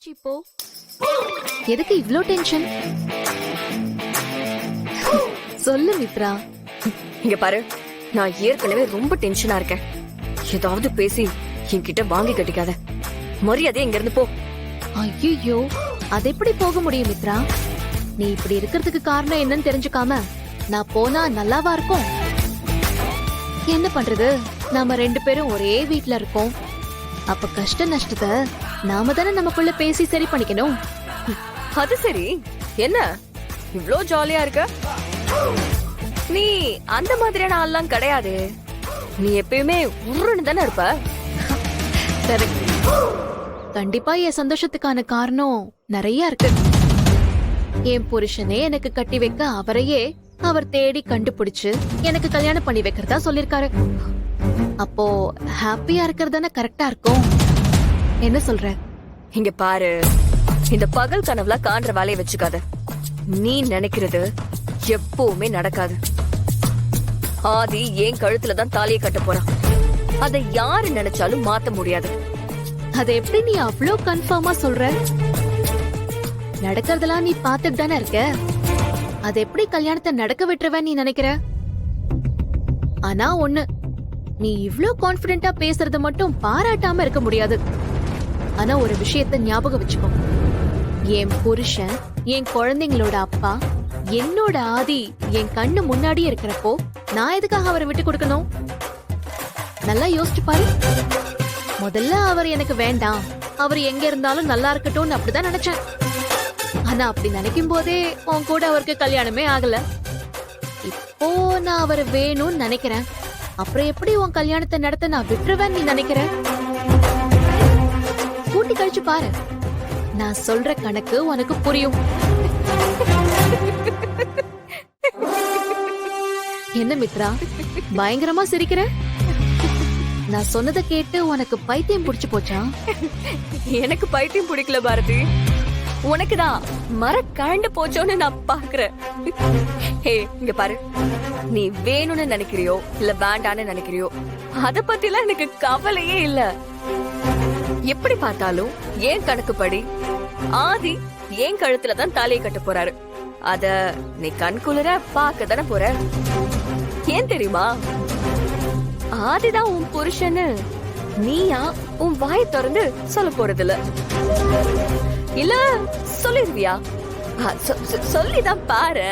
இப்போ எதுக்கு இவ்ளோ டென்ஷன்? சொல்லு மித்ரா. இங்க பாரு, நான் ஏற்கனவே ரொம்ப டென்ஷனா இருக்கேன். ஏதாவது பேசி என்கிட்ட வாங்கி கட்டிக்காத. மரியாதை இங்க இருந்து போ. ஐயோ, அது எப்படி போக முடியும் மித்ரா? நீ இப்படி இருக்கிறதுக்கு காரணம் என்னன்னு தெரிஞ்சுக்காம நான் போனா நல்லாவா இருக்கும்? என்ன பண்றது, நாம ரெண்டு பேரும் ஒரே வீட்ல இருக்கோம். அப்ப கஷ்ட நஷ்டத்தை நாம தானே நமக்குள்ள பேசி சரி பண்ணிக்கணும். அது சரி, என்ன இவ்ளோ ஜாலியா இருக்க? நீ அந்த மாதிரியான ஆள்லாம் கிடையாது. நீ எப்பயுமே உருன்னு தானே இருப்ப. கண்டிப்பா என் சந்தோஷத்துக்கான காரணம் நிறைய இருக்கு. என் புருஷனே எனக்கு கட்டி வைக்க அவரையே அவர் தேடி கண்டுபிடிச்சு எனக்கு கல்யாணம் பண்ணி வைக்கிறதா சொல்லிருக்காரு. அப்போ ஹாப்பியா இருக்கிறதானே கரெக்டா இருக்கும். என்ன சொல்ற? இங்க பாரு, இந்த பகல் கனவுல காண்ற வேலையை வச்சுக்காத. நீ நினைக்கிறது எப்பவுமே நடக்காது. ஆதி என் கழுத்துல தான் தாலியை கட்ட போறான். அதை யாரு நினைச்சாலும் மாத்த முடியாது. அதை எப்படி நீ அவ்ளோ கன்ஃபார்மா சொல்ற? நடக்கிறதெல்லாம் நீ பாத்துட்டு தானே இருக்க. அது எப்படி கல்யாணத்தை நடக்க விட்டுருவேன் நீ நினைக்கிற? ஆனா ஒண்ணு, நீ இவ்ளோ கான்பிடென்ட்டா பேசுறத மட்டும் பாராட்டாம இருக்க முடியாது. ஆனா ஒரு விஷயத்த ஞாபகம் வச்சுக்கோ. என் புருஷன், என் குழந்தைங்களோட அப்பா, என்னோட ஆதி என் கண்ணு முன்னாடியே இருக்கிறப்போ நான் எதுக்காக அவரை விட்டு கொடுக்கணும்? நல்லா யோசிச்சு பாரு. முதல்ல அவர் எனக்கு வேண்டாம், அவர் எங்க இருந்தாலும் நல்லா இருக்கட்டும்னு அப்படிதான் நினைச்சேன். ஆனா அப்படி நினைக்கும் போதே உன் கூட அவருக்கு கல்யாணமே ஆகல. இப்போ நான் அவரை வேணும்னு நினைக்கிறேன். அப்புறம் எப்படி உன் கல்யாணத்தை நடத்த நான் விட்டுருவேன் நீ நினைக்கிற? கூட்டி கழிச்சு பாரு, நான் சொல்ற கணக்கு உனக்கு புரியும். என்ன மித்ரா, பயங்கரமா சிரிக்கிற? நான் சொன்னதை கேட்டு உனக்கு பைத்தியம் புடிச்சு போச்சா? எனக்கு பைத்தியம் பிடிக்கல பாரதி, உனக்குதான் மர கழண்டு போச்சோன்னு நான் பாக்குறேன். ஹே, இங்க பாரு, நீ வேணும்னு நினைக்கிறியோ இல்ல வேண்டான்னு நினைக்கிறியோ அத பத்திலாம் எனக்கு கவலையே இல்ல. எப்படி பார்த்தாலும் ஏன் கணக்குப்படி ஆதி ஏன் கழுத்துல தான் தாலியை கட்ட போறாரு. அத நீ கண்குளிர பாக்க தானே போற. ஏன் தெரியுமா? ஆதிதான் உன் புருஷன்னு நீயா உன் வாய் திறந்து சொல்ல போறது இல்ல சொல்லிருவியா? சொல்லிதான் பாரு.